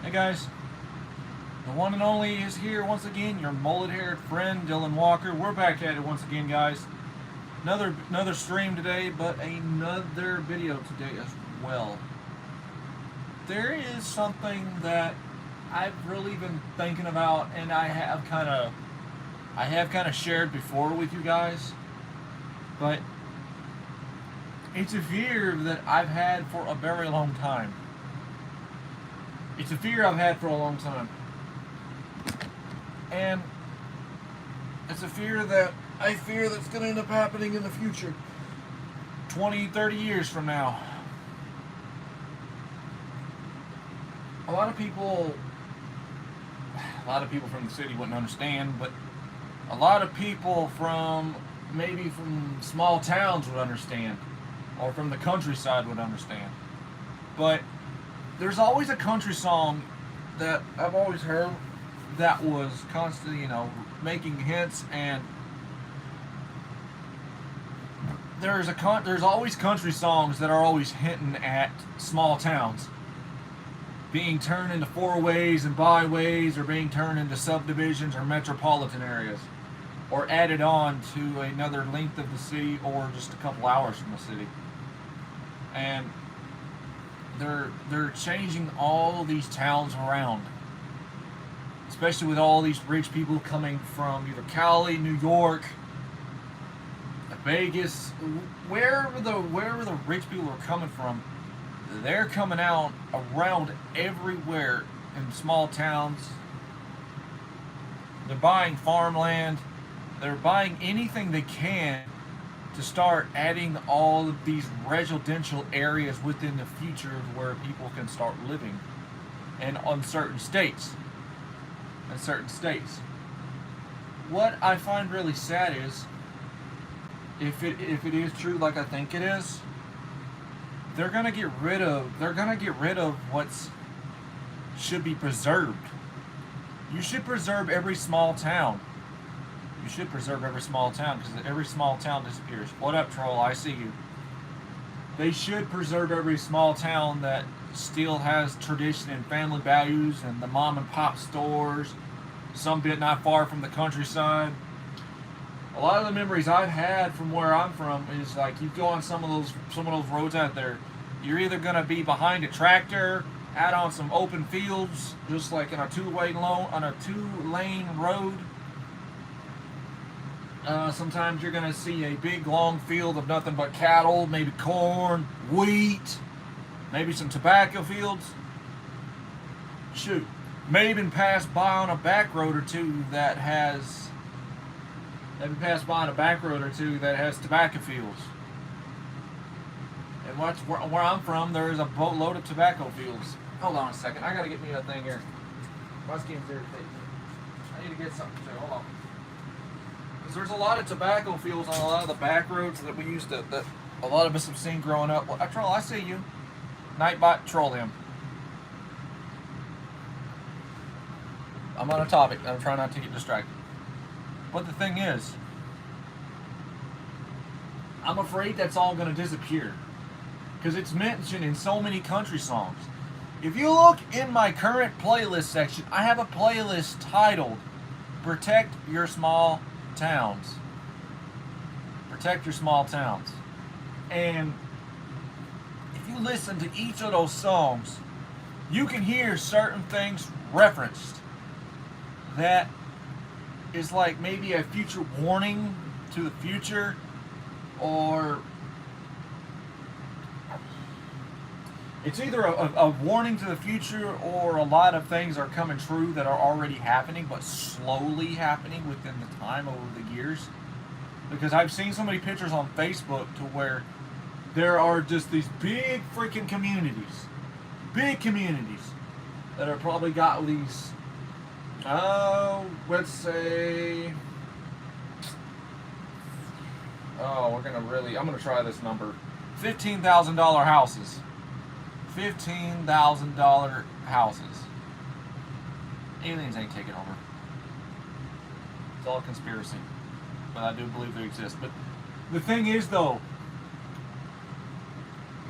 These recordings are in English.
Hey guys, the one and only is here once again, your mullet-haired friend Dylan Walker. We're back at it once again, guys. Another stream today, but another video today as well. There is something that I've really been thinking about, and I have kind of shared before with you guys, but it's a fear that I've had for a very long time. It's a fear I've had for a long time. And it's a fear that I fear that's going to end up happening in the future. 20, 30 years from now. A lot of people from the city wouldn't understand, but a lot of people from small towns would understand, or from the countryside would understand. But there's always a country song that I've always heard that was constantly, making hits, and there's always country songs that are always hinting at small towns being turned into four-ways and byways, or being turned into subdivisions or metropolitan areas, or added on to another length of the city, or just a couple hours from the city. And they're changing all these towns around, especially with all these rich people coming from either Cali, New York, Vegas, wherever the rich people are coming from. They're coming out around everywhere in small towns. They're buying farmland. They're buying anything they can to start adding all of these residential areas within the future where people can start living, and on certain states. What I find really sad is, if it is true like I think it is, they're gonna get rid of what's should be preserved. You should preserve every small town. Because every small town disappears. What up, troll? I see you. They should preserve every small town that still has tradition and family values, and the mom and pop stores, some bit not far from the countryside. A lot of the memories I've had from where I'm from is like, you go on some of those roads out there, you're either gonna be behind a tractor, out on some open fields, just like in a two-lane road. Sometimes you're gonna see a big long field of nothing but cattle, maybe corn, wheat, maybe some tobacco fields. Shoot, maybe even pass by on a back road or two that has tobacco fields. And where I'm from, there's a boatload of tobacco fields. Hold on a second, I gotta get me a thing here. My skin's irritating. I need to get something too. Hold on. Because there's a lot of tobacco fields on a lot of the back roads that a lot of us have seen growing up. Well, Troll, I see you. Nightbot, troll him. I'm on a topic. I'm trying not to get distracted. But the thing is, I'm afraid that's all going to disappear, because it's mentioned in so many country songs. If you look in my current playlist section, I have a playlist titled Protect Your Small Towns. Protect Your Small Towns. And if you listen to each of those songs, you can hear certain things referenced that is like maybe a future warning to the future, or it's either a warning to the future, or a lot of things are coming true that are already happening, but slowly happening within the time over the years. Because I've seen so many pictures on Facebook to where there are just these big freaking communities that are probably got these, let's say, I'm gonna try this number, $15,000 houses. $15,000 houses. Aliens ain't taking over. It's all a conspiracy. But I do believe they exist. But the thing is, though,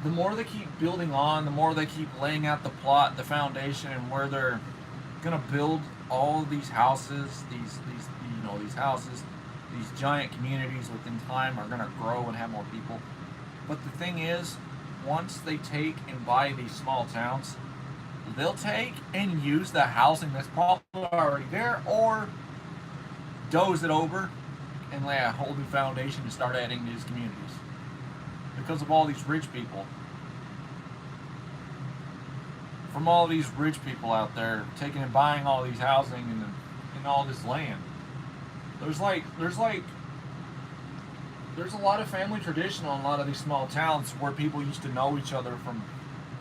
the more they keep building on, the more they keep laying out the plot, the foundation, and where they're gonna build all of these houses, these houses, these giant communities within time are gonna grow and have more people. But the thing is, once they take and buy these small towns, they'll take and use the housing that's probably already there, or doze it over and lay a whole new foundation and start adding these communities because of all these rich people. From all these rich people out there taking and buying all these housing and all this land. There's a lot of family tradition on a lot of these small towns where people used to know each other from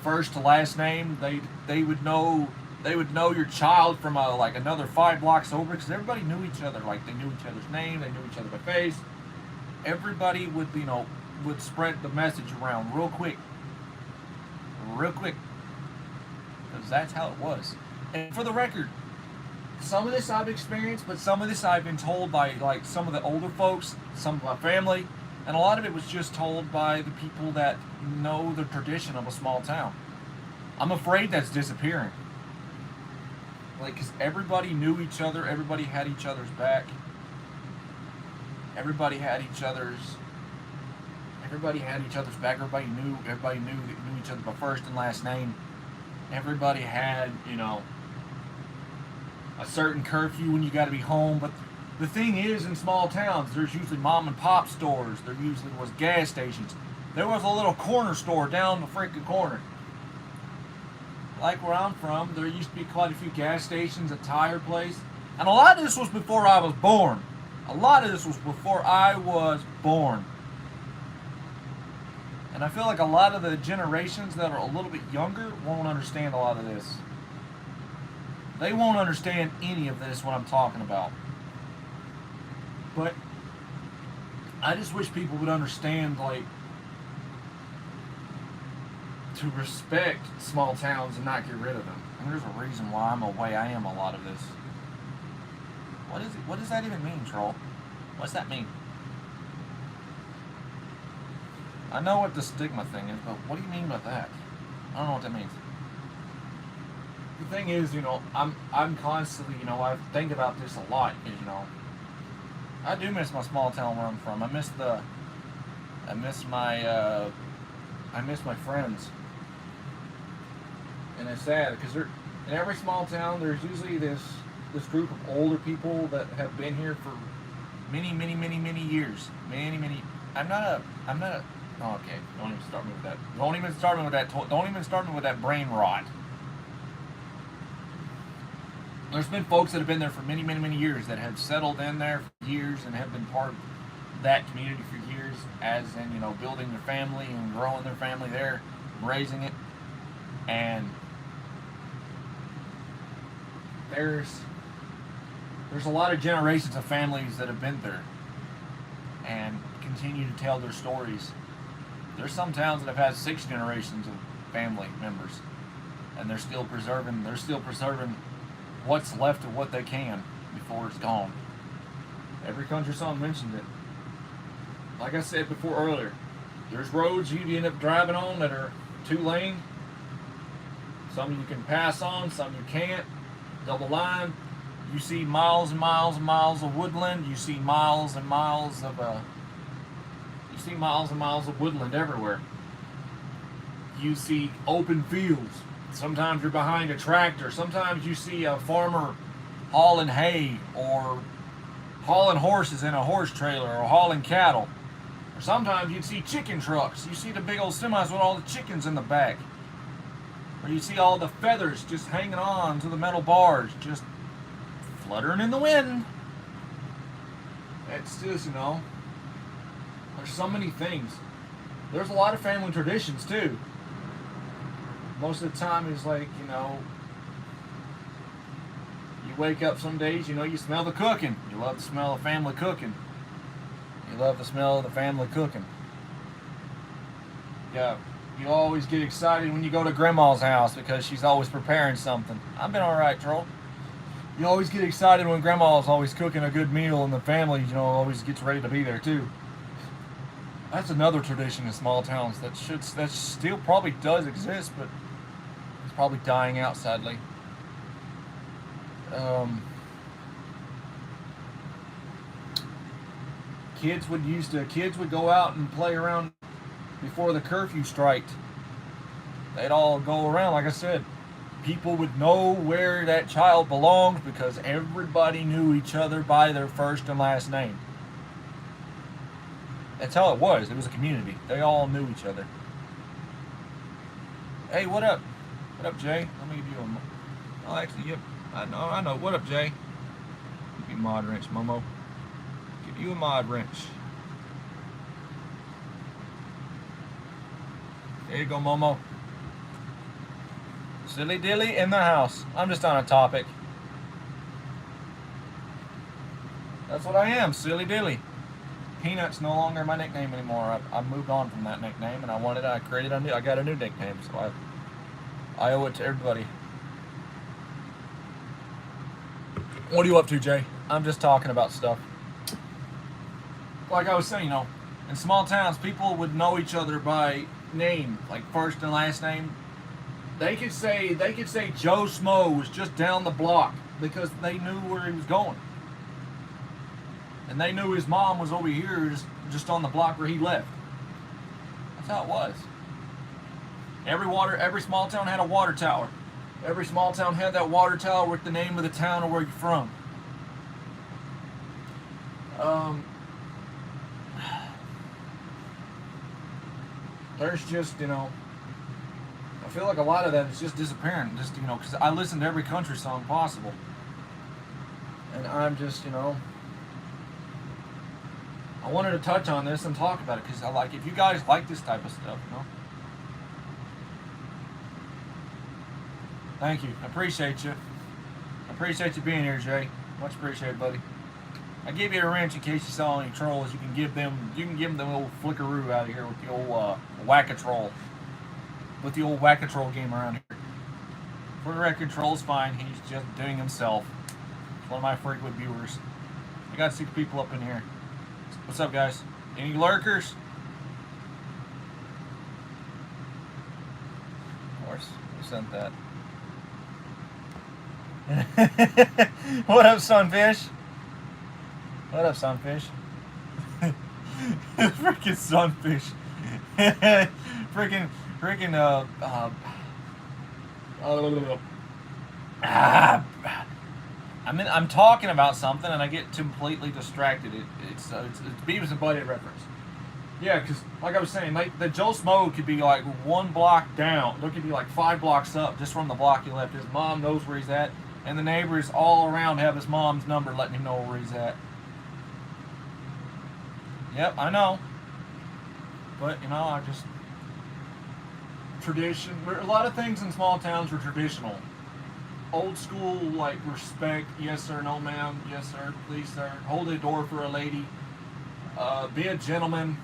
first to last name. They would know your child from like another 5 blocks over because everybody knew each other. Like they knew each other's name, they knew each other by face. Everybody would would spread the message around real quick, because that's how it was. And for the record, some of this I've experienced, but some of this I've been told by like some of the older folks, some of my family, and a lot of it was just told by the people that know the tradition of a small town. I'm afraid that's disappearing. Like, because everybody knew each other, everybody had each other's back, everybody had each other's back. Everybody knew each other by first and last name. Everybody had, a certain curfew when you got to be home. But the thing is, in small towns, there's usually mom and pop stores. There usually was gas stations. There was a little corner store down the freaking corner. Like where I'm from, there used to be quite a few gas stations, a tire place. And a lot of this was before I was born. And I feel like a lot of the generations that are a little bit younger won't understand a lot of this. They won't understand any of this, what I'm talking about. But I just wish people would understand, like, to respect small towns and not get rid of them. And there's a reason why I'm the way I am a lot of this. What is it? What does that even mean, Troll? What's that mean? I know what the stigma thing is, but what do you mean by that? I don't know what that means. The thing is, I'm constantly, I think about this a lot, because, I do miss my small town where I'm from. I miss my friends. And it's sad, because in every small town, there's usually this group of older people that have been here for many, many, many, many years. Oh, okay. Don't even start me with that. Don't even start me with that brain rot. There's been folks that have been there for many, many, many years that have settled in there for years and have been part of that community for years, as in, building their family and growing their family there, raising it. And there's a lot of generations of families that have been there and continue to tell their stories. There's some towns that have had 6 generations of family members, and they're still preserving what's left of what they can before it's gone. Every country song mentioned it. Like I said before earlier, there's roads you end up driving on that are 2-lane. Some you can pass on, some you can't. Double line. You see miles and miles and miles of woodland. You see miles and miles of woodland everywhere. You see open fields. Sometimes you're behind a tractor. Sometimes you see a farmer hauling hay, or hauling horses in a horse trailer, or hauling cattle. Or sometimes you'd see chicken trucks. You see the big old semis with all the chickens in the back. Or you see all the feathers just hanging on to the metal bars, just fluttering in the wind. It's just, there's so many things. There's a lot of family traditions too. Most of the time it's like, you wake up some days, you smell the cooking. You love the smell of family cooking. You love the smell of the family cooking. Yeah, you always get excited when you go to Grandma's house because she's always preparing something. I've been alright, Troll. You always get excited when Grandma's always cooking a good meal, and the family, always gets ready to be there too. That's another tradition in small towns that still probably does exist, but it's probably dying out sadly. Um, kids would go out and play around before the curfew striked. They'd all go around, like I said. People would know where that child belonged because everybody knew each other by their first and last name. That's how it was. It was a community. They all knew each other. Hey, what up? What up, Jay? Let me give you a. Oh, actually, yep. I know. What up, Jay? Give you a mod wrench, Momo. Give you a mod wrench. There you go, Momo. Silly Dilly in the house. I'm just on a topic. That's what I am, Silly Dilly. Peanut's no longer my nickname anymore. I moved on from that nickname, and I got a new nickname, so I owe it to everybody. What are you up to, Jay? I'm just talking about stuff. Like I was saying, in small towns, people would know each other by name, like first and last name. They could say Joe Smo was just down the block because they knew where he was going. And they knew his mom was over here just on the block where he left. That's how it was. Every small town had a water tower. Every small town had that water tower with the name of the town or where you're from. There's just, I feel like a lot of that is just disappearing. Just, because I listen to every country song possible. And I'm just, I wanted to touch on this and talk about it because if you guys like this type of stuff, Thank you. I appreciate you. I appreciate you being here, Jay. Much appreciated, buddy. I gave you a wrench in case you saw any trolls. You can give them the old flickaroo out of here with the old whack-a-troll. With the old whack-a-troll game around here. For the record, Troll's fine. He's just doing himself. He's one of my frequent viewers. I got 6 people up in here. What's up, guys? Any lurkers? Of course, who sent that? What up, Sunfish? What up, Sunfish? Freaking Sunfish. freaking, I'm talking about something and I get completely distracted. It's Beavis and Butthead reference. Yeah, because like I was saying, the Joe Smo could be like 1 block down. There could be like 5 blocks up just from the block he left. His mom knows where he's at, and the neighbors all around have his mom's number, letting him know where he's at. Yep, I know. But I just tradition. A lot of things in small towns are traditional. Old school, like respect. Yes sir, no ma'am. Yes sir, please sir. Hold the door for a lady. Be a gentleman.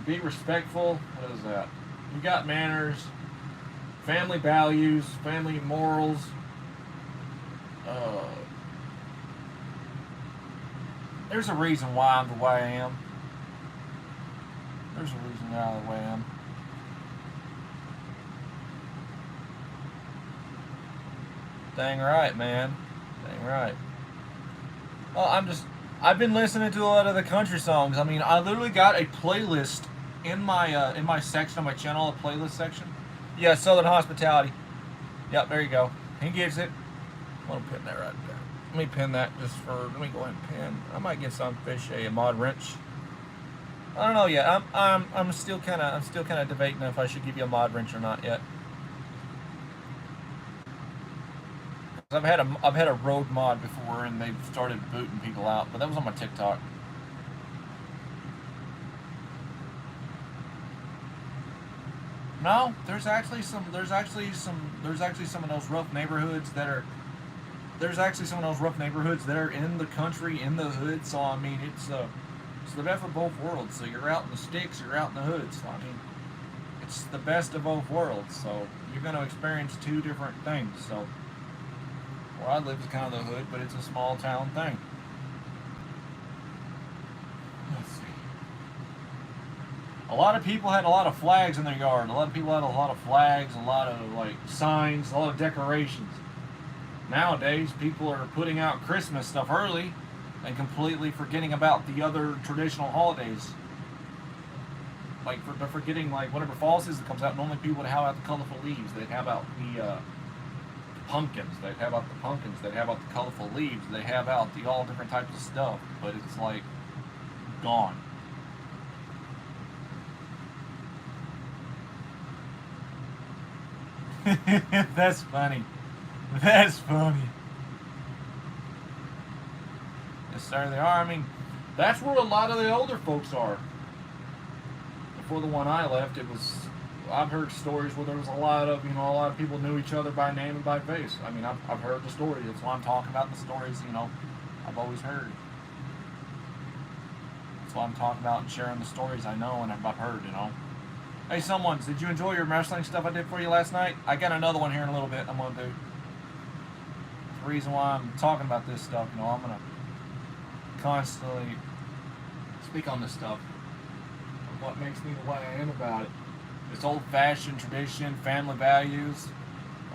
Be respectful. What is that? You got manners. Family values. Family morals. There's a reason why I'm the way I am. There's a reason why I'm the way I am. Dang right, man. Dang right. Well, I've been listening to a lot of the country songs. I mean, I literally got a playlist in my section of my channel, a playlist section. Yeah, Southern Hospitality. Yep, there you go. He gives it. I'm gonna pin that right there. Let me pin that let me go ahead and pin. I might get some fish a mod wrench. I don't know yet. I'm still kind of debating if I should give you a mod wrench or not yet. I've had a road mod before, and they've started booting people out, but that was on my TikTok. No, there's actually some of those rough neighborhoods that are. There's actually some of those rough neighborhoods that are in the country, in the hood. So I mean, it's the best of both worlds. So you're out in the sticks, you're out in the hood. So I mean, it's the best of both worlds. So you're going to experience 2 different things. So where I live is kind of the hood, but it's a small town thing. Let's see. A lot of people had a lot of flags in their yard. A lot of people had a lot of flags, a lot of like signs, a lot of decorations. Nowadays, people are putting out Christmas stuff early and completely forgetting about the other traditional holidays. Like they're forgetting like whatever fall season comes out. Normally, people would have out the colorful leaves. They'd have out the pumpkins. They'd have out the pumpkins. They'd have out the colorful leaves. They have out the all different types of stuff. But it's like gone. That's funny. That's funny. Yes, sir, they are. I mean, that's where a lot of the older folks are. Before the one I left, it was. I've heard stories where there was a lot of, a lot of people knew each other by name and by face. I mean, I've heard the story. That's why I'm talking about the stories, I've always heard. That's why I'm talking about and sharing the stories I know and I've heard. Hey, did you enjoy your wrestling stuff I did for you last night? I got another one here in a little bit I'm going to do. The reason why I'm talking about this stuff, I'm going to constantly speak on this stuff. What makes me the way I am about it. It's old-fashioned tradition, family values.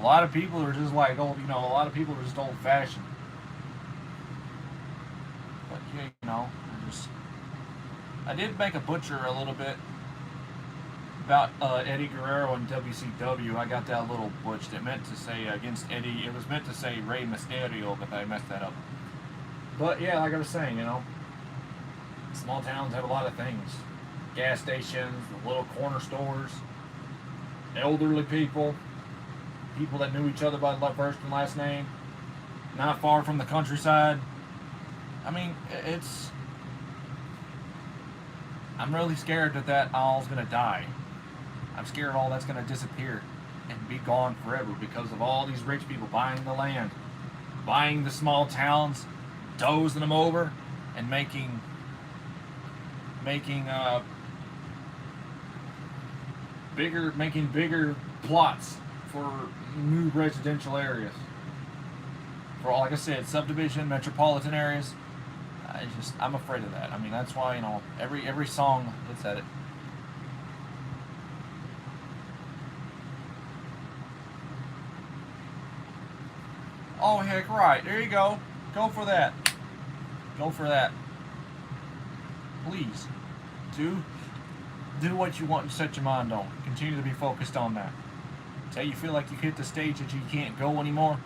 A lot of people are just like old, a lot of people are just old-fashioned. But yeah, I did make a butcher a little bit about Eddie Guerrero and WCW. I got that little butch. It meant to say against Eddie. It was meant to say Rey Mysterio, but I messed that up. But yeah, like I was saying, small towns have a lot of things. Gas stations, the little corner stores, elderly people, people that knew each other by the first and last name, not far from the countryside. I mean, I'm really scared that all's going to die. I'm scared all that's going to disappear and be gone forever because of all these rich people buying the land, buying the small towns, dozing them over, and making bigger plots for new residential areas. For all, like I said, subdivision, metropolitan areas. I'm afraid of that. I mean, that's why, every song looks at it. Oh, heck right. There you go. Go for that. Go for that. Please. Do what you want and set your mind on. Continue to be focused on that. Until you feel like you hit the stage that you can't go anymore,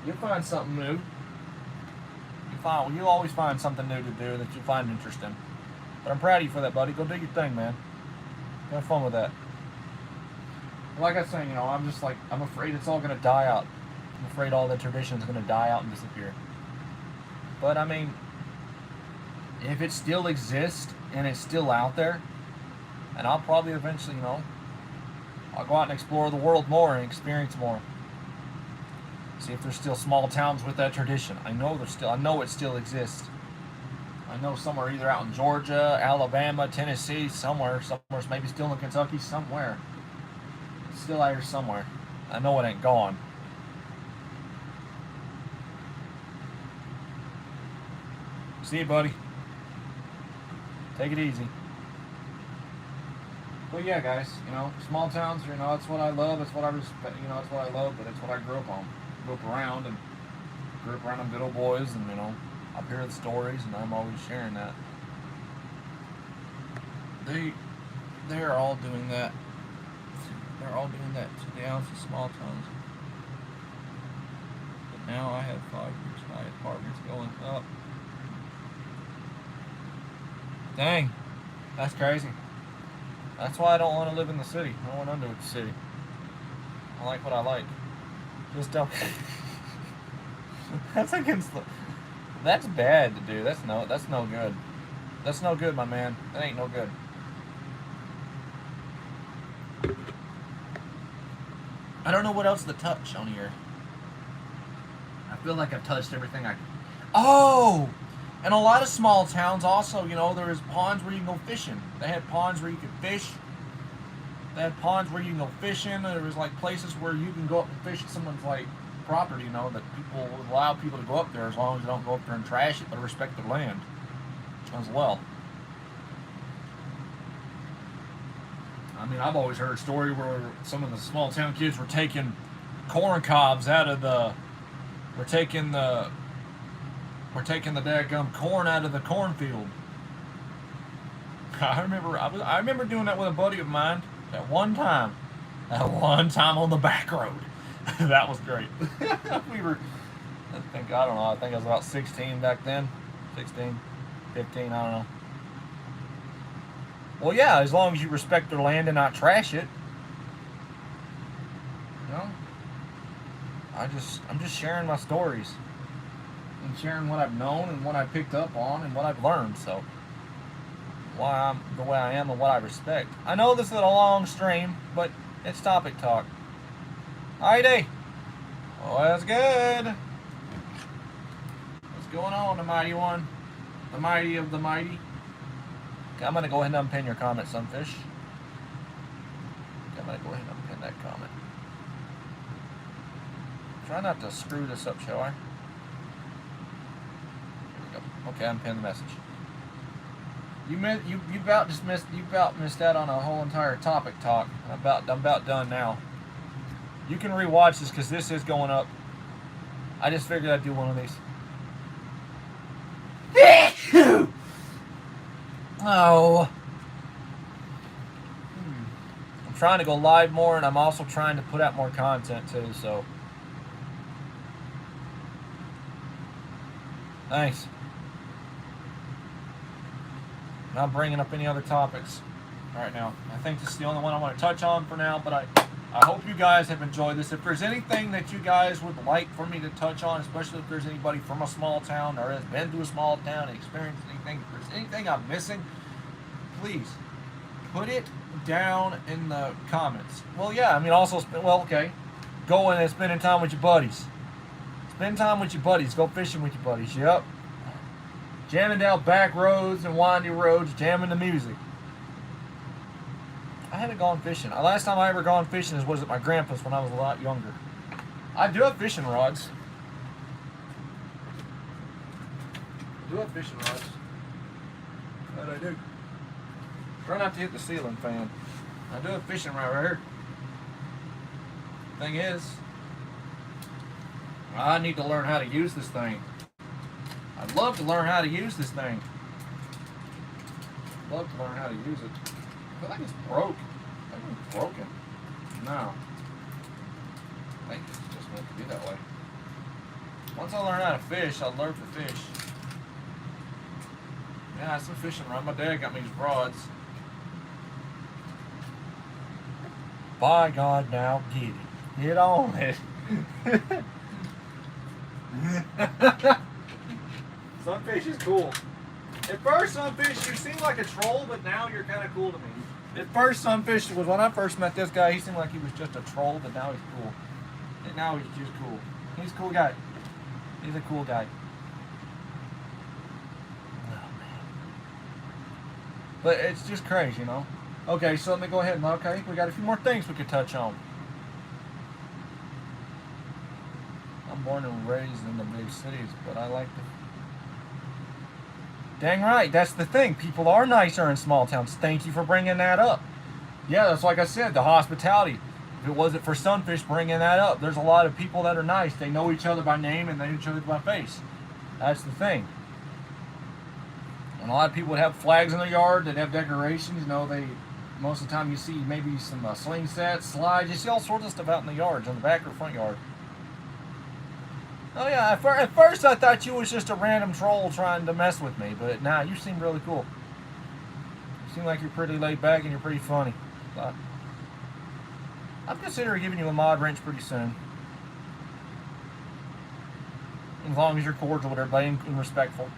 you'll find something new. You'll always find something new to do that you find interesting. But I'm proud of you for that, buddy. Go do your thing, man. Have fun with that. Like I was saying, I'm afraid it's all going to die out. I'm afraid all the traditions are going to die out and disappear. But, I mean, if it still exists and it's still out there, and I'll probably eventually, I'll go out and explore the world more and experience more. See if there's still small towns with that tradition. I know it still exists. I know somewhere either out in Georgia, Alabama, Tennessee, somewhere maybe still in Kentucky, somewhere. It's still out here somewhere. I know it ain't gone. See you, buddy. Take it easy. Well, yeah, guys, small towns, it's what I love, it's what I respect, it's what I love, but it's what I grew up on. Grew up around them good old boys, and, I hear the stories, and I'm always sharing that. They're all doing that. They're all doing that to the ounce of small towns. But now I have 5 years, my apartment's going up. Dang, that's crazy. That's why I don't want to live in the city. I don't want to live in the city. I like what I like. Just don't. That's against the. That's bad to do. That's no good. That's no good, my man. That ain't no good. I don't know what else to touch on here. I feel like I've touched everything I can. Oh! And a lot of small towns also, there's ponds where you can go fishing. They had ponds where you could fish. They had ponds where you can go fishing. There was places where you can go up and fish at someone's property, that people would allow people to go up there as long as they don't go up there and trash it, but respect their land as well. mean, I've always heard a story where some of the small town kids were taking corn cobs out of the, we're taking the daggum corn out of the cornfield. I remember doing that with a buddy of mine at one time on the back road. That was great. We were, I think I was about 16 back then. 16, 15, I don't know. Well, yeah, as long as you respect their land and not trash it. You know? I'm just sharing my stories. And sharing what I've known and what I picked up on and what I've learned, so why I'm the way I am and what I respect. I know this is a long stream, but it's topic talk. Alrighty. Oh, that's good. What's going on, the mighty one? The mighty of the mighty? Okay, I'm going to go ahead and unpin your comment, Sunfish. Okay, I'm going to go ahead and unpin that comment. Try not to screw this up, shall I? Here we go. Okay, unpin the message. You about missed out on a whole entire topic talk. I'm about done now. You can rewatch this because this is going up. I just figured I'd do one of these. Oh. I'm trying to go live more, and I'm also trying to put out more content too, so. Thanks. Not bringing up any other topics right now. I think this is the only one I want to touch on for now, but I hope you guys have enjoyed this. If there's anything that you guys would like for me to touch on, especially if there's anybody from a small town or has been to a small town and experienced anything, if there's anything I'm missing, please put it down in the comments. Well, yeah, I mean, also, okay. Going and spending time with your buddies. Spend time with your buddies. Go fishing with your buddies. Yep. Jamming down back roads and windy roads, jamming the music. I haven't gone fishing. The last time I ever gone fishing was at my grandpa's when I was a lot younger. I do have fishing rods. That I do. Try not to hit the ceiling fan. I do have fishing rod right here. Thing is, I need to learn how to use this thing. I'd love to learn how to use this thing. Love to learn how to use it. I feel like it's broke. I think it's broken. No. I think it's just meant to be that way. Once I learn how to fish, I'll learn to fish. Yeah, it's a fishing rod. My dad got me these rods. By God, now get it. Get on it. Sunfish is cool. At first, Sunfish, you seem like a troll, but now you're kind of cool to me. At first, Sunfish was when I first met this guy. He seemed like he was just a troll, but now he's cool. And now he's just cool. He's a cool guy. He's a cool guy. Oh, man. But it's just crazy, you know? Okay, so let me go ahead and, okay, we got a few more things we could touch on. I'm born and raised in the big cities, but I like the... Dang right, that's the thing. People are nicer in small towns. Thank you for bringing that up. Yeah, that's like I said, the hospitality. If it wasn't for Sunfish bringing that up, there's a lot of people that are nice. They know each other by name and they know each other by face. That's the thing. And a lot of people would have flags in their yard that have decorations. You know, most of the time you see maybe some sling sets, slides. You see all sorts of stuff out in the yards, in the back or front yard. Oh yeah, at first I thought you was just a random troll trying to mess with me, but now you seem really cool. You seem like you're pretty laid back and you're pretty funny. So I'm considering giving you a mod wrench pretty soon. As long as you're cordial with everybody and respectful.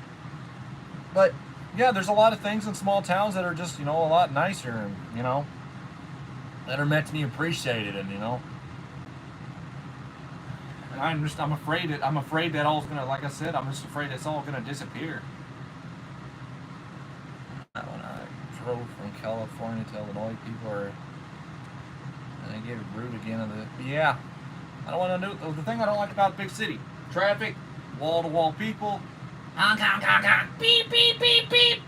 But yeah, there's a lot of things in small towns that are just, you know, a lot nicer and, you know, that are meant to be appreciated and, you know. I'm afraid that all's gonna, like I said, I'm just afraid it's all gonna disappear. When I drove from California to Illinois, people are, and they get rude again. Yeah, I don't want to do the thing I don't like about big city: traffic, wall-to-wall people, honk honk honk honk, beep beep beep beep.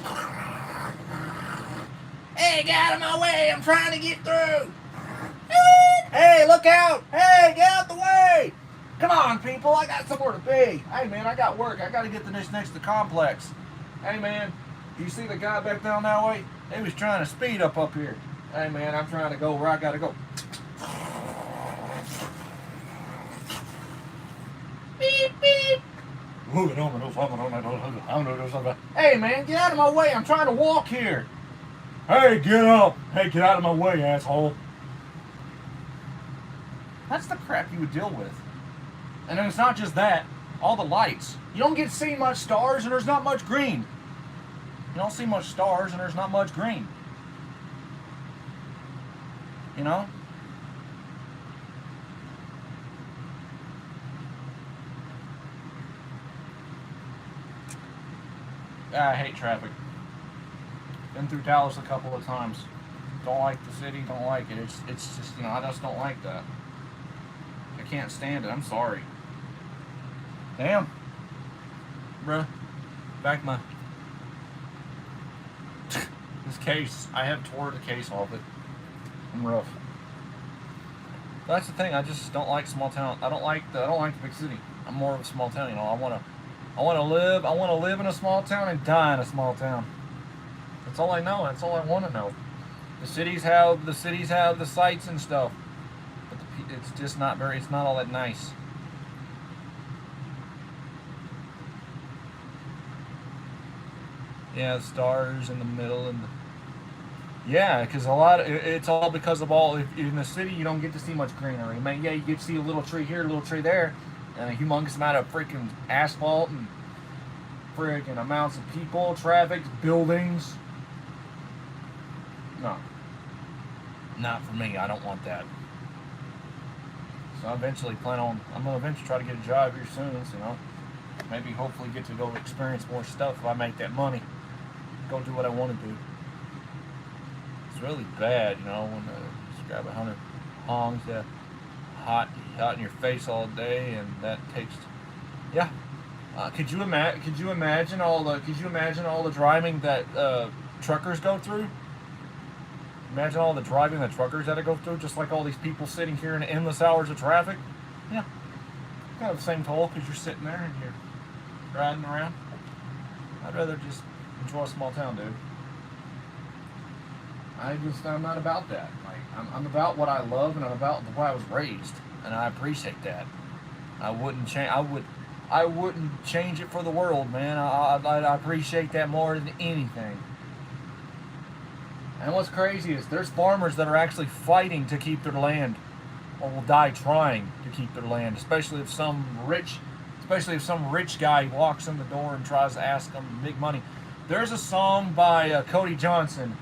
Hey, get out of my way! I'm trying to get through! Hey, look out! Hey, get out the way! Come on, people, I got somewhere to be. Hey, man, I got work. I got to get to this next to complex. Hey, man, you see the guy back down that way? He was trying to speed up here. Hey, man, I'm trying to go where I got to go. Beep, beep. Hey, man, get out of my way. I'm trying to walk here. Hey, get up. Hey, get out of my way, asshole. That's the crap you would deal with. And then it's not just that. All the lights. You don't get to see much stars and there's not much green. You don't see much stars and there's not much green. You know? I hate traffic. Been through Dallas a couple of times. Don't like the city, don't like it. It's just, you know, I just don't like that. I can't stand it. I'm sorry. Damn. Bruh. Back my... this case. I have tore the case off it. I'm rough. But that's the thing. I just don't like small town. I don't like the big city. I'm more of a small town. You know, I want to live in a small town and die in a small town. That's all I know. That's all I want to know. The cities have the sights and stuff, but it's just not very. It's not all that nice. Yeah, the stars in the middle and yeah, because it's all because of all. If in the city you don't get to see much greenery. Man, yeah, you get to see a little tree here, a little tree there, and a humongous amount of freaking asphalt and freaking amounts of people, traffic, buildings. No. Not for me. I don't want that. So I'm going to eventually try to get a job here soon, you know. Maybe hopefully get to go experience more stuff if I make that money. Go do what I want to do. It's really bad, you know, when just grab 100 hongs, hot in your face all day, and that takes, yeah. Could you imagine all the driving that truckers go through? Imagine all the driving that truckers had to go through, just like all these people sitting here in endless hours of traffic. Yeah, kind of the same toll because you're sitting there and you're riding around. I'd rather just enjoy a small town, dude. I'm not about that. Like, I'm about what I love and I'm about the way I was raised, and I appreciate that. I wouldn't change it for the world, man. I appreciate that more than anything. And what's crazy is there's farmers that are actually fighting to keep their land, or will die trying to keep their land, especially if some rich guy walks in the door and tries to ask them big money. There's a song by Cody Johnson,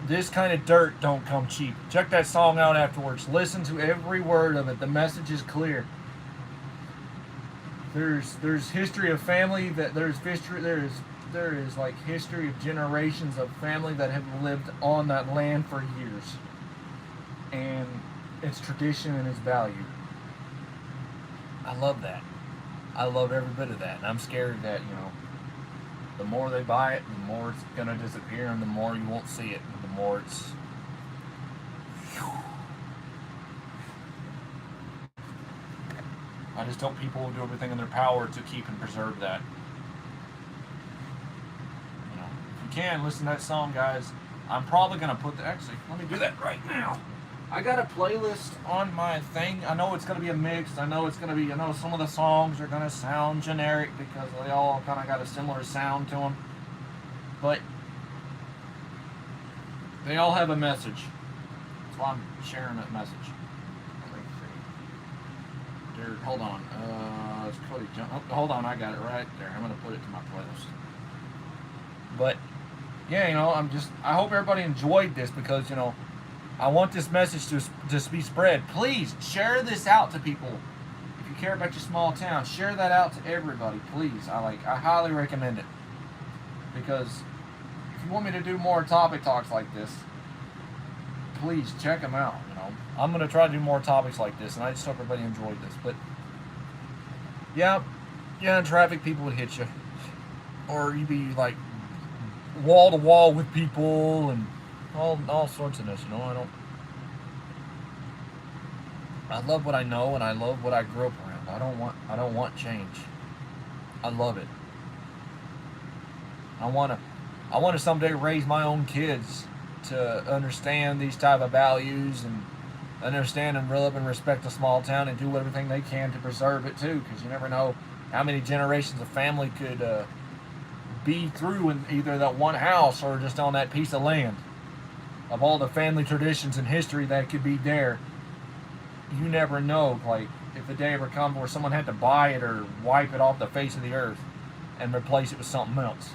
"This Kind of Dirt Don't Come Cheap." Check that song out afterwards. Listen to every word of it. The message is clear. There's history of family that there is like history of generations of family that have lived on that land for years, and its tradition and its value. I love that. I love every bit of that, and I'm scared that, you know, the more they buy it, the more it's gonna disappear, and the more you won't see it, and the more it's. I just hope people will do everything in their power to keep and preserve that. Can listen to that song, guys. I'm probably gonna actually, let me do that right now. I got a playlist on my thing. I know it's gonna be a mix. I know some of the songs are gonna sound generic because they all kind of got a similar sound to them, but they all have a message. That's why I'm sharing that message. Dude, hold on. It's Cody Johnson. Oh, hold on, I got it right there. I'm gonna put it to my playlist. But yeah, you know, I hope everybody enjoyed this because, you know, I want this message to just be spread. Please share this out to people. If you care about your small town, share that out to everybody, please. I highly recommend it. Because if you want me to do more topic talks like this, please check them out, you know. I'm going to try to do more topics like this, and I just hope everybody enjoyed this. But yeah, in traffic people would hit you. Or you'd be like wall to wall with people, and all sorts of this, you know. I love what I know, and I love what I grew up around. I don't want change. I love it. I want to someday raise my own kids to understand these type of values and understand and love and respect a small town and do everything they can to preserve it too, because you never know how many generations of family could be through in either that one house or just on that piece of land. Of all the family traditions and history that could be there, you never know. Like, if the day ever comes where someone had to buy it or wipe it off the face of the earth and replace it with something else.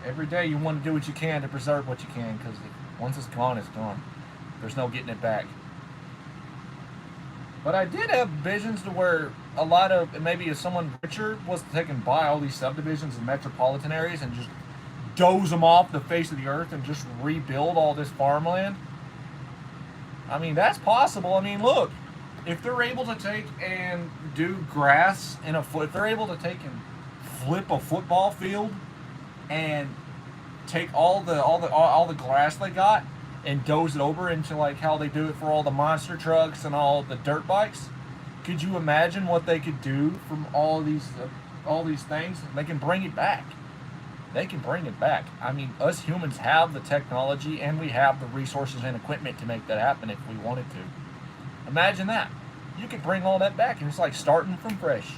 Every day you want to do what you can to preserve what you can, because once it's gone, it's gone. There's no getting it back. But I did have visions to where a lot of, maybe if someone richer was to take and buy all these subdivisions in metropolitan areas and just doze them off the face of the earth and just rebuild all this farmland. I mean, that's possible. I mean, look, if they're able to take and do grass in if they're able to take and flip a football field and take all the grass they got and doze it over into like how they do it for all the monster trucks and all the dirt bikes, could you imagine what they could do from all these things? They can bring it back. They can bring it back. I mean, us humans have the technology and we have the resources and equipment to make that happen if we wanted to. Imagine that. You could bring all that back, and it's like starting from fresh.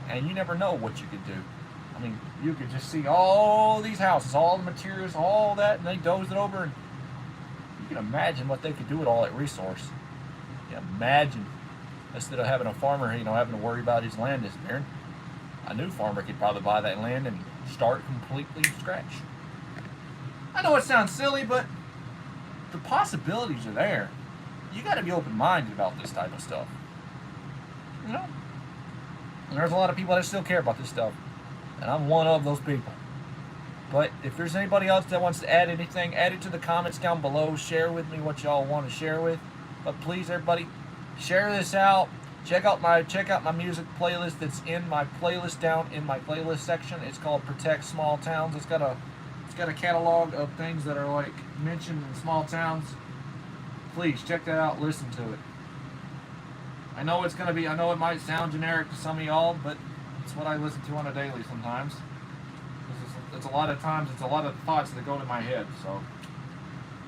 And you never know what you could do. I mean, you could just see all these houses, all the materials, all that, and they doze it over, and you can imagine what they could do with all that resource. You can imagine, instead of having a farmer, having to worry about his land disappearing, a new farmer could probably buy that land and start completely from scratch. I know it sounds silly, but the possibilities are there. You got to be open-minded about this type of stuff. You know? And there's a lot of people that still care about this stuff. And I'm one of those people. But if there's anybody else that wants to add anything, add it to the comments down below. Share with me what y'all want to share with. But please, everybody, share this out. Check out my music playlist that's in my playlist down in my playlist section. It's called Protect Small Towns. It's got a catalog of things that are like mentioned in small towns. Please check that out. Listen to it. I know it might sound generic to some of y'all, but it's what I listen to on a daily sometimes. It's a lot of times, it's a lot of thoughts that go to my head. So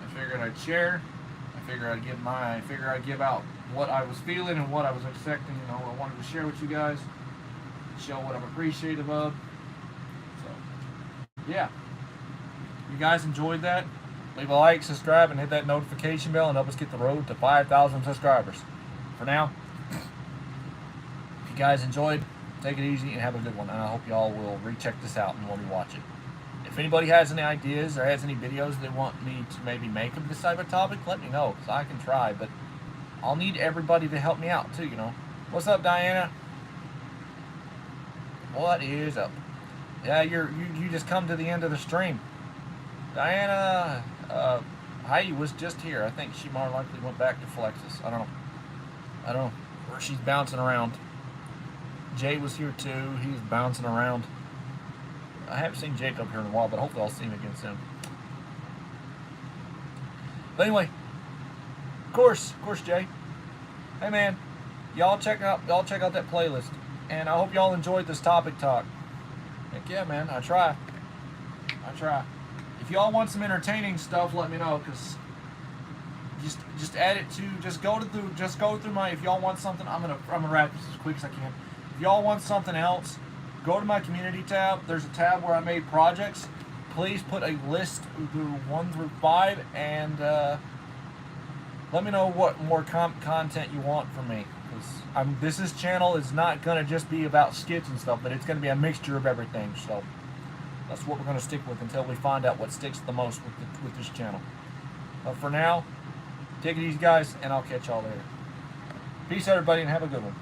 I figured I'd share. I figured I'd give out what I was feeling and what I was expecting. I wanted to share with you guys, show what I'm appreciative of. So, yeah. You guys enjoyed that? Leave a like, subscribe, and hit that notification bell and help us get the road to 5,000 subscribers. For now, if you guys enjoyed, take it easy and have a good one. And I hope y'all will recheck this out and want to watch it. If anybody has any ideas or has any videos they want me to maybe make of this type of topic, let me know, because I can try, but I'll need everybody to help me out too, What's up, Diana? What is up? Yeah, you just come to the end of the stream. Diana, Heidi was just here. I think she more likely went back to Flexus. I don't know where she's bouncing around. Jay was here too. He's bouncing around. I haven't seen Jake up here in a while, but hopefully I'll see him again soon. But anyway, of course, Jay. Hey man, y'all check out that playlist, and I hope y'all enjoyed this topic talk. Heck yeah, man, I try. If y'all want some entertaining stuff, let me know, cause just add it to just go through my. If y'all want something, I'm gonna wrap this as quick as I can. If y'all want something else, go to my community tab. There's a tab where I made projects. Please put a list through 1 through 5, and let me know what more content you want from me. Because this channel is not gonna just be about skits and stuff, but it's gonna be a mixture of everything. So that's what we're gonna stick with until we find out what sticks the most with this channel. But for now, take it easy, guys, and I'll catch y'all later. Peace, everybody, and have a good one.